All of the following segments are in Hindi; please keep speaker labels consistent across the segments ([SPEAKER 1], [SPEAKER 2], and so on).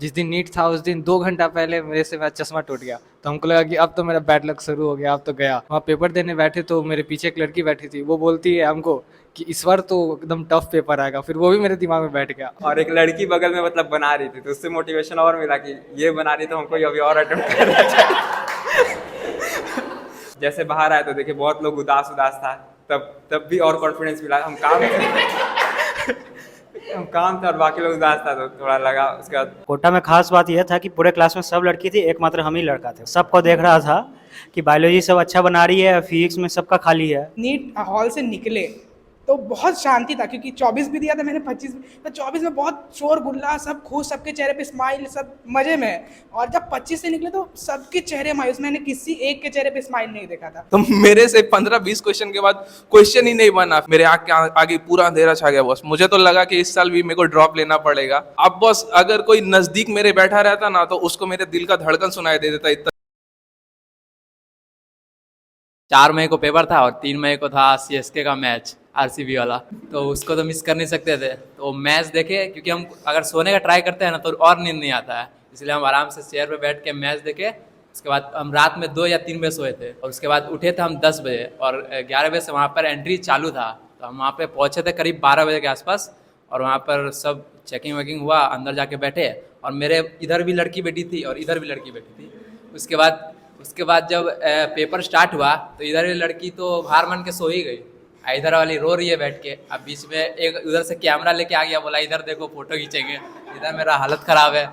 [SPEAKER 1] जिस दिन नीट था उस दिन 2 घंटा पहले मेरे से मेरा चश्मा टूट गया, तो हमको लगा कि अब तो मेरा बैड लक शुरू हो गया, अब तो गया। वहाँ पेपर देने बैठे तो मेरे पीछे एक लड़की बैठी थी, वो बोलती है हमको कि इस बार तो एकदम टफ पेपर आएगा, फिर वो भी मेरे दिमाग में बैठ गया।
[SPEAKER 2] और एक लड़की बगल में मतलब बना रही थी, तो उससे मोटिवेशन और मिला कि ये बना रही तो हमको ये अभी और अटेम्प्ट करना चाहिए। जैसे बाहर आए तो देखिए बहुत लोग उदास उदास था, तब भी और कॉन्फिडेंस मिला। हम काम थे और बाकी लोग उदास था, तो थोड़ा लगा। उसके बाद
[SPEAKER 3] कोटा में खास बात यह था कि पूरे क्लास में सब लड़की थी, एकमात्र हम ही लड़का थे। सबको देख रहा था कि बायोलॉजी सब अच्छा बना रही है, फिजिक्स में सबका खाली है।
[SPEAKER 4] नीट हॉल से निकले तो बहुत शांति था, क्योंकि 24 भी दिया था मैंने, 25 भी, तो 24 में बहुत शोर गुल्ला, सब खुश, सबके चेहरे पे स्माइल, सब मजे में। और जब 25 से निकले तो सबके चेहरे मायूस, मैंने किसी एक के चेहरे पे स्माइल नहीं देखा था।
[SPEAKER 5] तो मेरे से 15-20 क्वेश्चन के बाद क्वेश्चन ही नहीं बना, मेरे आँख के आगे पूरा अंधेरा छा गया बॉस। मुझे तो लगा कि इस साल भी मेरे को ड्रॉप लेना पड़ेगा। अब बॉस अगर कोई नजदीक मेरे बैठा रहता ना, तो उसको मेरे दिल का धड़कन सुनाई दे देता इतना।
[SPEAKER 6] 4 मई को पेपर था और 3 मई को था सीएसके का मैच, आरसीबी वाला, तो उसको तो मिस कर नहीं सकते थे। तो मैच देखे, क्योंकि हम अगर सोने का ट्राई करते हैं ना तो और नींद नहीं आता है, इसलिए हम आराम से चेयर पे बैठ के मैच देखे। उसके बाद हम रात में 2 या 3 बजे सोए थे, और उसके बाद उठे थे हम 10 बजे, और 11 बजे से वहाँ पर एंट्री चालू था। तो हम वहाँ पे पहुँचे थे करीब 12 बजे के आसपास, और वहाँ पर सब चेकिंग वेकिंग हुआ, अंदर जाके बैठे, और मेरे इधर भी लड़की बैठी थी और इधर भी लड़की बैठी थी। उसके बाद जब पेपर स्टार्ट हुआ तो इधर की लड़की तो हार मान के सो ही गई, इधर वाली रो रही है बैठ के। अब बीच में एक उधर से कैमरा लेके आ गया, बोला इधर देखो फोटो खींचेंगे। इधर मेरा हालत ख़राब है।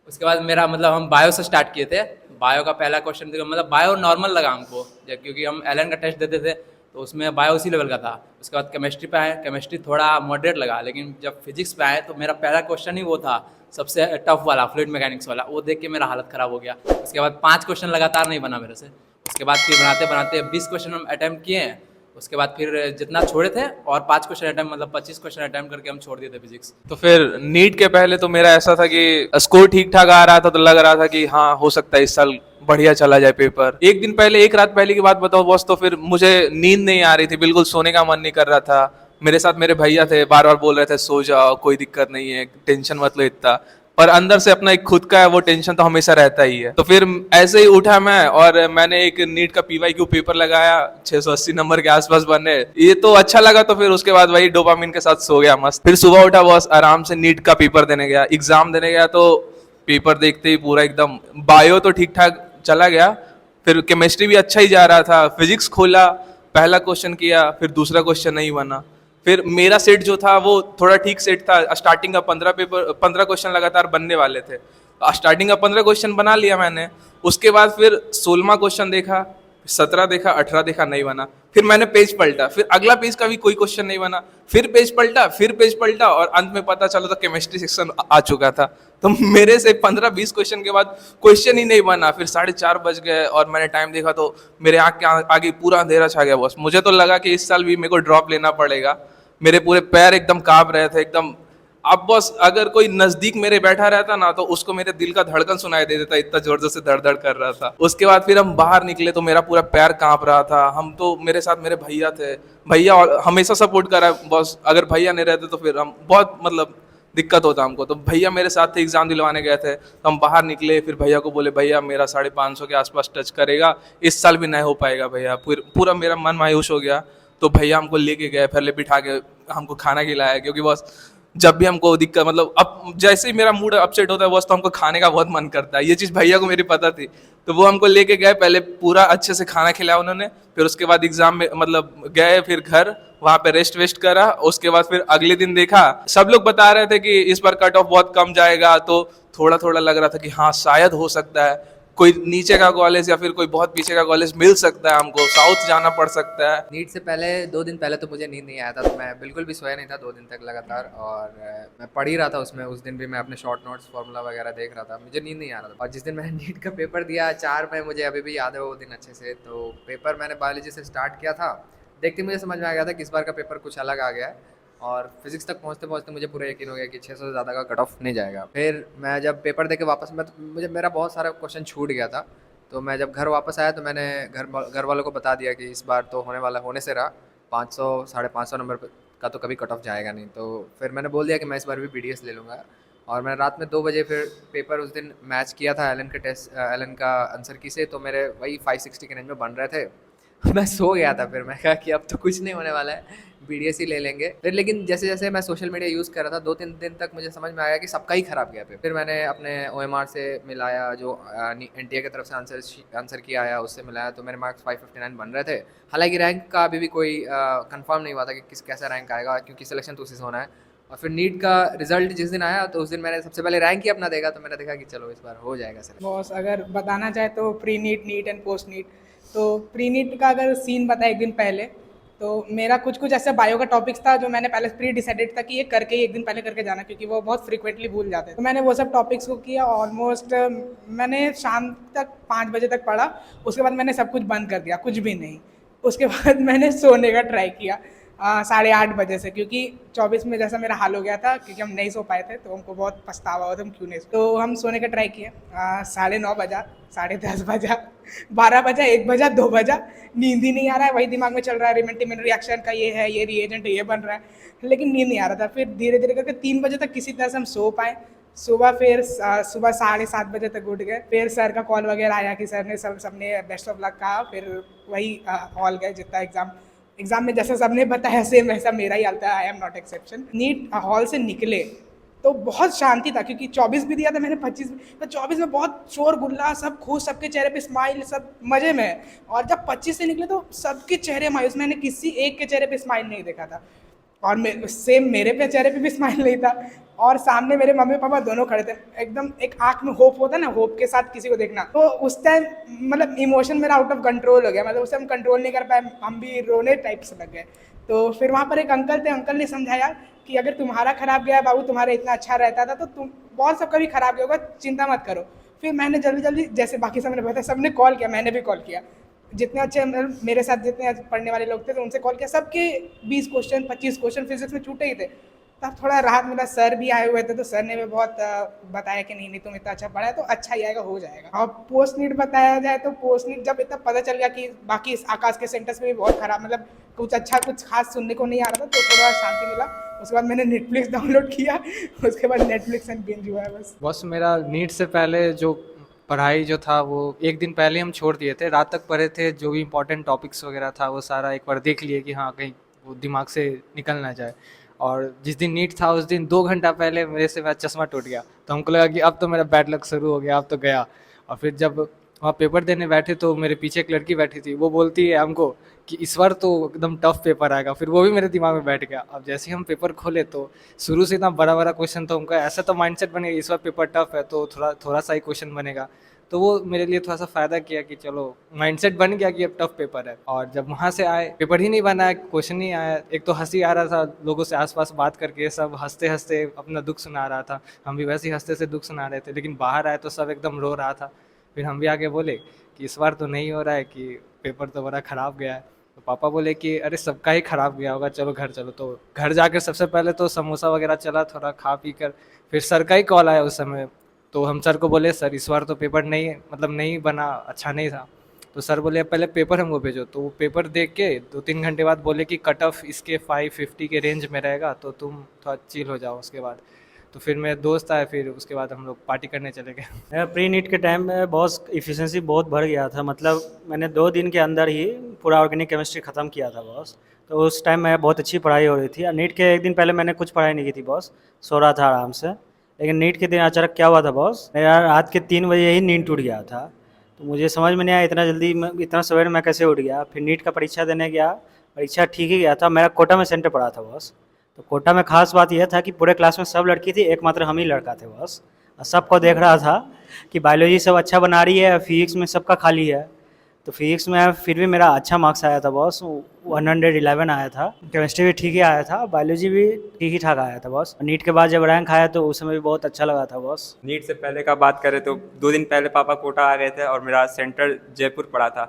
[SPEAKER 6] उसके बाद मेरा मतलब हम बायो से स्टार्ट किए थे। बायो का पहला क्वेश्चन मतलब बायो नॉर्मल लगा हमको, क्योंकि हम एलन का टेस्ट देते थे तो उसमें बायो उसी लेवल का था। उसके बाद केमिस्ट्री पे आए, केमिस्ट्री थोड़ा मॉडरेट लगा, लेकिन जब फिजिक्स पे आए तो मेरा पहला क्वेश्चन ही वो था सबसे टफ वाला, फ्लूइड मैकेनिक्स वाला। वो देख के मेरा हालत ख़राब हो गया। उसके बाद 5 क्वेश्चन लगातार नहीं बना मेरे से। उसके बाद फिर बनाते बनाते 20 क्वेश्चन हम अटैम्प्ट किए हैं। उसके बाद फिर जितना छोड़े थे और 5 क्वेश्चन अटैम्प्ट, मतलब 25 क्वेश्चन अटैम्प्ट करके हम छोड़ दिए थे फिजिक्स।
[SPEAKER 5] तो फिर नीट के पहले तो मेरा ऐसा था कि स्कोर ठीक ठाक आ रहा था, तो लग रहा था कि हाँ हो सकता है इस साल बढ़िया चला जाए पेपर। एक दिन पहले, एक रात पहले की बात बताओ बॉस, तो फिर मुझे नींद नहीं आ रही थी, बिल्कुल सोने का मन नहीं कर रहा था। मेरे साथ मेरे भैया थे, बार बार बोल रहे थे सो जाओ, कोई दिक्कत नहीं है, टेंशन मत लो इतना। पर अंदर से अपना एक खुद का है वो टेंशन तो हमेशा रहता ही है। तो फिर ऐसे ही उठा मैं, और मैंने एक नीट का पीवाईक्यू पेपर लगाया, 680 नंबर के आसपास बने। ये तो अच्छा लगा, तो फिर उसके बाद वही डोपामिन के साथ सो गया मस्त। फिर सुबह उठा बॉस, आराम से नीट का पेपर देने गया, एग्जाम देने गया। तो पेपर देखते ही पूरा एकदम, बायो तो ठीक ठाक चला गया, फिर केमिस्ट्री भी अच्छा ही जा रहा था। फिजिक्स खोला, पहला क्वेश्चन किया, फिर दूसरा क्वेश्चन नहीं बना। फिर मेरा सेट जो था वो थोड़ा ठीक सेट था। स्टार्टिंग का 15 क्वेश्चन लगातार बनने वाले थे, स्टार्टिंग का 15 क्वेश्चन बना लिया मैंने। उसके बाद फिर 16वां क्वेश्चन देखा, 17 देखा, 18 देखा, नहीं बना। फिर मैंने पेज पलटा, फिर अगला पेज का भी कोई क्वेश्चन नहीं बना, फिर पेज पलटा, फिर पेज पलटा, और अंत में पता चला तो केमिस्ट्री सेक्शन आ चुका था। तो मेरे से 15-20 क्वेश्चन के बाद क्वेश्चन ही नहीं बना। फिर 4:30 बज गए, और मैंने टाइम देखा तो मेरे आँख के आगे पूरा अंधेरा छा गया बॉस। मुझे तो लगा कि इस साल भी मेरे को ड्रॉप लेना पड़ेगा। मेरे पूरे पैर एकदम कांप रहे थे एकदम। अब बॉस अगर कोई नजदीक मेरे बैठा रहता ना, तो उसको मेरे दिल का धड़कन सुनाई दे देता, इतना जोर जोर से धड़ धड़ कर रहा था। उसके बाद फिर हम बाहर निकले तो मेरा पूरा पैर कांप रहा था। हम तो, मेरे साथ मेरे भैया थे, भैया हमेशा सपोर्ट करा बॉस। अगर भैया नहीं रहते तो फिर हम बहुत मतलब दिक्कत होता हमको। तो भैया मेरे साथ थे, एग्जाम दिलवाने गए थे, तो हम बाहर निकले। फिर भैया को बोले भैया मेरा 550 के आसपास टच करेगा, इस साल भी नहीं हो पाएगा भैया। फिर पूरा मेरा मन मायूस हो गया। तो भैया हमको लेके गए, पहले बिठा के हमको खाना खिलाया, क्योंकि बॉस जब भी हमको दिक्कत, मतलब अब जैसे ही मेरा मूड अपसेट होता है बॉस, तो हमको खाने का बहुत मन करता है। ये चीज़ भैया को मेरी पता थी, तो वो हमको लेके गए, पहले पूरा अच्छे से खाना खिलाया उन्होंने। फिर उसके बाद एग्जाम में मतलब गए, फिर घर वहाँ पे रेस्ट वेस्ट करा। उसके बाद फिर अगले दिन देखा, सब लोग बता रहे थे कि इस बार कट ऑफ बहुत कम जाएगा, तो थोड़ा थोड़ा लग रहा था कि हाँ शायद हो सकता है कोई नीचे का कॉलेज या फिर कोई बहुत पीछे का कॉलेज मिल सकता है, हमको साउथ जाना पड़ सकता है।
[SPEAKER 7] नीट से पहले 2 दिन पहले तो मुझे नींद नहीं आया था, तो मैं बिल्कुल भी सोया नहीं था 2 दिन तक लगातार। और मैं पढ़ ही रहा था उसमें। उस दिन भी मैं अपने शॉर्ट नोट्स, फार्मूला वगैरह देख रहा था, मुझे नींद नहीं आ रहा था। और जिस दिन मैंने नीट का पेपर दिया 4 में, मुझे अभी भी याद है वो दिन अच्छे से। तो पेपर मैंने बायोलॉजी से स्टार्ट किया था, देखते मुझे समझ में आ गया था कि इस बार का पेपर कुछ अलग आ गया है। और फिजिक्स तक पहुंचते पहुंचते मुझे पूरा यकीन हो गया कि 600 से ज़्यादा का कट ऑफ नहीं जाएगा। फिर मैं जब पेपर दे के वापस, मैं तो मुझे मेरा बहुत सारा क्वेश्चन छूट गया था। तो मैं जब घर वापस आया तो मैंने घर वालों को बता दिया कि इस बार तो होने से रहा, 500 550 नंबर का तो कभी कट ऑफ जाएगा नहीं। तो फिर मैंने बोल दिया कि मैं इस बार भी BDS ले लूँगा। और मैंने रात में 2 बजे फिर पेपर उस दिन मैच किया था एलन के टेस्ट, एलन का आंसर की से, तो मेरे वही 560 के रेंज में बन रहे थे। मैं सो गया था, फिर मैं कहा कि अब तो कुछ नहीं होने वाला है, BDS ही ले लेंगे। फिर लेकिन जैसे जैसे मैं सोशल मीडिया यूज़ कर रहा था 2-3 दिन तक मुझे समझ में आया कि सबका ही ख़राब गया पेपर। फिर मैंने अपने OMR से मिलाया, जो NTA की तरफ से आंसर की आया उससे मिलाया, तो मेरे मार्क्स 559 बन रहे थे। हालांकि रैंक का अभी भी कोई कंफर्म नहीं हुआ था कि कैसा रैंक आएगा, क्योंकि सिलेक्शन तो उसी से होना है। और फिर नीट का रिजल्ट जिस दिन आया तो उस दिन मैंने सबसे पहले रैंक ही अपना देखा, तो मैंने देखा कि चलो इस बार हो जाएगा सर।
[SPEAKER 4] बॉस अगर बताना चाहे तो pre NEET, NEET and post NEET. तो प्री नीट का अगर सीन बताया एक दिन पहले, तो मेरा कुछ ऐसा बायो का टॉपिक्स था जो मैंने पहले प्री डिसाइडेड था कि ये करके ही एक दिन पहले करके जाना, क्योंकि वो बहुत फ्रीक्वेंटली भूल जाते हैं। तो मैंने वो सब टॉपिक्स को किया। ऑलमोस्ट मैंने शाम तक 5 बजे तक पढ़ा। उसके बाद मैंने सब कुछ बंद कर दिया, कुछ भी नहीं। उसके बाद मैंने सोने का ट्राई किया 8:30 बजे से, क्योंकि 24 में जैसा मेरा हाल हो गया था, क्योंकि हम नहीं सो पाए थे, तो हमको बहुत पछतावा हुआ था हम क्यों नहीं तो हम सोने का ट्राई किए। 9:30 बजा, 10:30 बजा, 12 बजा, 1 बजा, 2 बजा, नींद ही नहीं आ रहा है। वही दिमाग में चल रहा है, रिमेंटिमेंट रिएक्शन का ये है, ये रिएजेंट ये बन रहा है, लेकिन नींद नहीं आ रहा था। फिर धीरे धीरे करके 3 बजे तक किसी तरह से हम सो पाए। सुबह 7:30 बजे तक उठ गए। फिर सर का कॉल वगैरह आया कि सर ने सबने बेस्ट ऑफ लक कहा। फिर वही हॉल गए, जितना एग्जाम में जैसा सबने बताया सेम वैसा मेरा ही हाल था। I am not exception. NEET hall से निकले तो बहुत शांति था, क्योंकि 24 भी दिया था मैंने, 25 तो 24 में बहुत शोर गुल्ला, सब खुश, सबके चेहरे पे स्माइल, सब मजे में। और जब 25 से निकले तो सबके चेहरे मायूस, मैंने किसी एक के चेहरे पे स्माइल नहीं देखा था। और सेम मेरे पे चेहरे पे भी स्माइल नहीं था। और सामने मेरे मम्मी पापा दोनों खड़े थे, एकदम एक आंख में होप होता है ना, होप के साथ किसी को देखना। तो उस टाइम मतलब इमोशन मेरा आउट ऑफ कंट्रोल हो गया, मतलब उस टाइम कंट्रोल नहीं कर पाए, हम भी रोने टाइप से लग गए। तो फिर वहाँ पर एक अंकल थे, अंकल ने समझाया कि अगर तुम्हारा खराब गया बाबू, तुम्हारा इतना अच्छा रहता था, तो तुम बहुत सबका भी खराब गया होगा, चिंता मत करो। फिर मैंने जल्दी जैसे बाकी सबने बताया, सबने कॉल किया, मैंने भी कॉल किया। जितने अच्छे मेरे साथ जितने पढ़ने वाले लोग थे तो उनसे कॉल किया। सबके 20 क्वेश्चन 25 क्वेश्चन फिजिक्स में छूटे ही थे। तब थोड़ा राहत मिला। सर भी आए हुए थे, तो सर ने भी बहुत बताया कि नहीं तुम इतना अच्छा पढ़ा है तो अच्छा ही आएगा, हो जाएगा। और पोस्ट नीट बताया जाए तो पोस्ट नीट जब इतना पता चल गया कि बाकी आकाश के सेंटर्स में भी बहुत खराब, मतलब कुछ खास सुनने को नहीं आ रहा था, तो थोड़ा शांति मिला। उसके बाद मैंने नेटफ्लिक्स डाउनलोड किया, उसके बाद नेटफ्लिक्स एंड बिंज हुआ है बस।
[SPEAKER 1] मेरा नीट से पहले जो पढ़ाई जो था वो एक दिन पहले हम छोड़ दिए थे। रात तक पढ़े थे, जो भी इम्पोर्टेंट टॉपिक्स वगैरह था वो सारा एक बार देख लिए कि हाँ कहीं वो दिमाग से निकल ना जाए। और जिस दिन नीट था उस दिन 2 घंटा पहले मेरे से मेरा चश्मा टूट गया, तो हमको लगा कि अब तो मेरा बैड लक शुरू हो गया, अब तो गया। और फिर जब वहाँ पेपर देने बैठे तो मेरे पीछे एक लड़की बैठी थी, वो बोलती है हमको कि इस बार तो एकदम टफ पेपर आएगा। फिर वो भी मेरे दिमाग में बैठ गया। अब जैसे ही हम पेपर खोले तो शुरू से इतना बड़ा बड़ा क्वेश्चन, तो हमको ऐसा तो माइंडसेट बनेगा इस बार पेपर टफ है तो थोड़ा सा ही क्वेश्चन बनेगा। तो वो मेरे लिए थोड़ा सा फ़ायदा किया कि चलो माइंडसेट बन गया कि अब टफ पेपर है। और जब वहाँ से आए, पेपर ही नहीं बना, क्वेश्चन नहीं आया। एक तो हंसी आ रहा था, लोगों से आसपास बात करके सब हंसते हंसते अपना दुख सुना रहा था, हम भी वैसे ही हंसते से दुख सुना रहे थे। लेकिन बाहर आए तो सब एकदम रो रहा था। फिर हम भी आगे बोले कि इस बार तो नहीं हो रहा है, कि पेपर तो बड़ा ख़राब गया है। तो पापा बोले कि अरे सबका ही ख़राब गया होगा, चलो घर चलो। तो घर जाकर सबसे पहले तो समोसा वगैरह चला, थोड़ा खा पी कर फिर सर का ही कॉल आया उस समय। तो हम सर को बोले सर इस बार तो पेपर नहीं बना, अच्छा नहीं था। तो सर बोले पहले पेपर हमको भेजो। तो वो पेपर देख के 2-3 घंटे बाद बोले कि कट ऑफ इसके 550 के रेंज में रहेगा, तो तुम थोड़ा चिल हो जाओ उसके बाद। तो फिर मेरे दोस्त आए, फिर उसके बाद हम लोग पार्टी करने चले गए।
[SPEAKER 3] मेरा प्री नीट के टाइम में बहुत इफ़िशिएंसी बहुत बढ़ गया था, मतलब मैंने 2 दिन के अंदर ही पूरा ऑर्गेनिक केमिस्ट्री ख़त्म किया था बॉस। तो उस टाइम में बहुत अच्छी पढ़ाई हो रही थी। और नीट के एक दिन पहले मैंने कुछ पढ़ाई नहीं की थी बॉस, सो रहा था आराम से। लेकिन नीट के दिन अचानक क्या हुआ था बॉस, मेरा रात के 3 बजे ही नींद टूट गया था। तो मुझे समझ में नहीं आया इतना सवेरे मैं कैसे उठ गया। फिर नीट का परीक्षा देने गया, परीक्षा ठीक ही गया था। मेरा कोटा में सेंटर पड़ा था बॉस। तो कोटा में खास बात यह था कि पूरे क्लास में सब लड़की थी, एकमात्र हम ही लड़का थे बॉस। और सबको देख रहा था कि बायोलॉजी सब अच्छा बना रही है, फिजिक्स में सबका खाली है। तो फिजिक्स में फिर भी मेरा अच्छा मार्क्स आया था बॉस, 111 आया था। केमिस्ट्री भी ठीक ही आया था, बायोलॉजी भी ठीक ही ठाक आया था बॉस। नीट के बाद जब रैंक आया तो उस समय भी बहुत अच्छा लगा था बॉस।
[SPEAKER 2] नीट से पहले का बात करें तो 2 दिन पहले पापा कोटा आ गए थे और मेरा सेंटर जयपुर पड़ा था।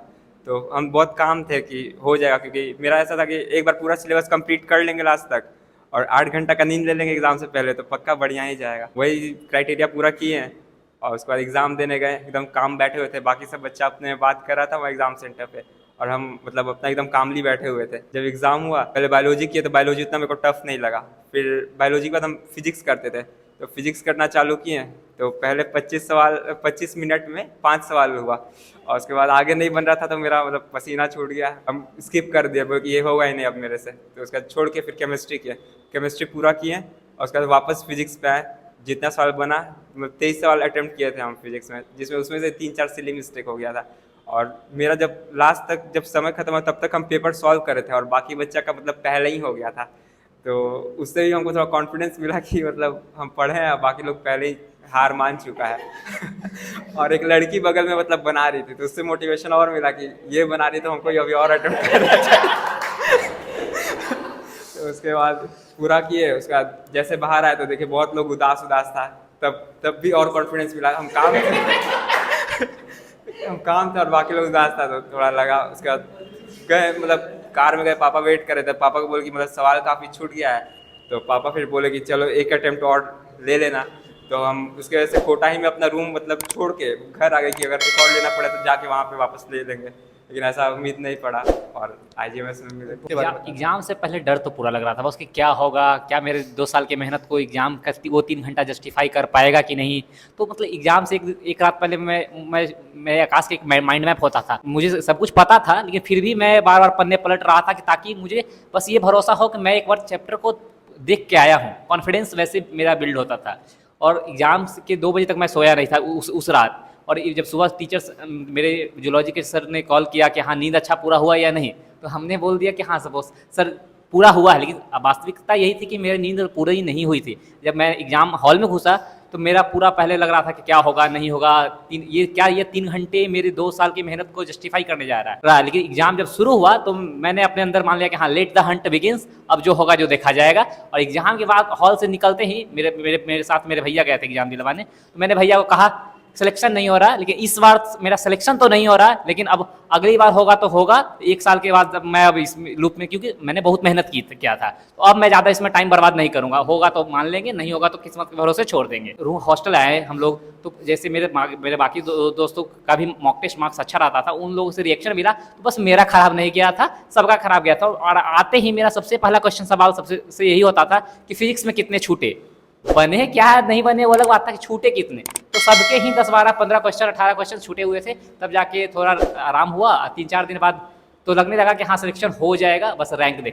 [SPEAKER 2] तो हम बहुत काम थे कि हो जाएगा, क्योंकि मेरा ऐसा था कि एक बार पूरा सिलेबस कंप्लीट कर लेंगे लास्ट तक और 8 घंटा का नींद ले लेंगे एग्ज़ाम से पहले, तो पक्का बढ़िया ही जाएगा। वही क्राइटेरिया पूरा किए हैं। और उसके बाद एग्ज़ाम देने गए, एकदम काम बैठे हुए थे। बाकी सब बच्चा अपने बात कर रहा था वहाँ एग्ज़ाम सेंटर पे, और हम मतलब अपना एकदम कामली बैठे हुए थे। जब एग्ज़ाम हुआ, पहले बायोलॉजी किए तो बायोलॉजी उतना मेरे को टफ नहीं लगा। फिर बायोलॉजी के बाद हम फिजिक्स करते थे, तो फिजिक्स करना चालू किए। तो पहले 25 मिनट में 5 सवाल हुआ और उसके बाद आगे नहीं बन रहा था तो मेरा मतलब पसीना छूट गया, हम स्किप कर दिया क्योंकि ये होगा ही नहीं अब मेरे से। तो उसका छोड़ के फिर केमिस्ट्री किया, केमिस्ट्री पूरा किए और उसके बाद वापस फिजिक्स पे आए। जितना सवाल बना मतलब 23 सवाल अटेम्प्ट किए थे हम फिजिक्स में, जिसमें उसमें से 3-4 सिली मिस्टेक हो गया था। और मेरा जब लास्ट तक जब समय खत्म हुआ तब तक हम पेपर सॉल्व कर रहे थे और बाकी बच्चा का मतलब पहले ही हो गया था। तो उससे भी हमको थोड़ा कॉन्फिडेंस मिला कि मतलब हम पढ़े हैं, बाकी लोग पहले ही हार मान चुका है। और एक लड़की बगल में मतलब बना रही थी तो उससे मोटिवेशन और मिला कि ये बना रही तो हमको अभी और अटेम्प्ट करना चाहिए। तो उसके बाद पूरा किए, उसके बाद जैसे बाहर आए तो देखे बहुत लोग उदास था, तब भी और कॉन्फिडेंस मिला। हम काम थे और बाकी लोग उदास था तो थोड़ा लगा। उसके बाद गए मतलब कार में गए, पापा वेट कर रहे थे, पापा को बोले कि मतलब सवाल काफ़ी छूट गया है। तो पापा फिर बोले कि चलो एक अटेम्प्ट और ले लेना। तो हम उसके वजह से कोटा ही में अपना रूम मतलब छोड़ के घर आ गए कि अगर एक और लेना पड़े तो जाके वहाँ पे वापस ले लेंगे, लेकिन ऐसा उम्मीद नहीं पड़ा और IGMS में मिले।
[SPEAKER 8] एग्जाम से पहले डर तो पूरा लग रहा था बस कि क्या होगा, क्या मेरे 2 साल की मेहनत को एग्जाम का वो 3 घंटा जस्टिफाई कर पाएगा कि नहीं। तो मतलब एग्जाम से एक रात पहले मैं आकाश के एक माइंड मैप होता था, मुझे सब कुछ पता था लेकिन फिर भी मैं बार बार पन्ने पलट रहा था कि ताकि मुझे बस ये भरोसा हो कि मैं एक बार चैप्टर को देख के आया हूँ। कॉन्फिडेंस वैसे मेरा बिल्ड होता था और एग्जाम के 2 बजे तक मैं सोया नहीं था उस रात। और जब सुबह टीचर्स मेरे जूलॉजी के सर ने कॉल किया कि हाँ नींद अच्छा पूरा हुआ या नहीं, तो हमने बोल दिया कि हाँ सर पूरा हुआ है, लेकिन वास्तविकता यही थी कि मेरी नींद पूरी ही नहीं हुई थी। जब मैं एग्जाम हॉल में घुसा तो मेरा पूरा पहले लग रहा था कि क्या होगा नहीं होगा, ये 3 घंटे मेरे 2 साल की मेहनत को जस्टिफाई करने जा रहा है। लेकिन एग्जाम जब शुरू हुआ तो मैंने अपने अंदर मान लिया कि हाँ लेट द हंट बिगिंस, अब जो होगा जो देखा जाएगा। और एग्जाम के बाद हॉल से निकलते ही मेरे साथ मेरे भैया गए थे एग्जाम दिलवाने, तो मैंने भैया को कहा सिलेक्शन नहीं हो रहा, लेकिन इस बार मेरा सिलेक्शन तो नहीं हो रहा, लेकिन अब अगली बार होगा तो होगा। 1 साल के बाद मैं अब इस लूप में, क्योंकि मैंने बहुत मेहनत किया था, तो अब मैं ज़्यादा इसमें टाइम बर्बाद नहीं करूंगा। होगा तो मान लेंगे, नहीं होगा तो किस्मत के भरोसे छोड़ देंगे। रूम हॉस्टल आए हम लोग, तो जैसे मेरे बाकी दोस्तों का भी मॉक टेस्ट मार्क्स अच्छा रहता था, उन लोगों से रिएक्शन मिला, तो बस मेरा खराब नहीं गया था, सबका खराब गया था। और आते ही मेरा सबसे पहला क्वेश्चन सवाल सबसे यही होता था कि फिजिक्स में कितने छूटे, बने क्या नहीं बने वो अलग बात था कि छूटे कितने। तो सबके ही 10, 12, 15 क्वेश्चन 18 क्वेश्चन छूटे हुए थे। तब जाके थोड़ा आराम हुआ। 3-4 दिन बाद तो लगने लगा कि हाँ सिलेक्शन हो जाएगा, बस रैंक देख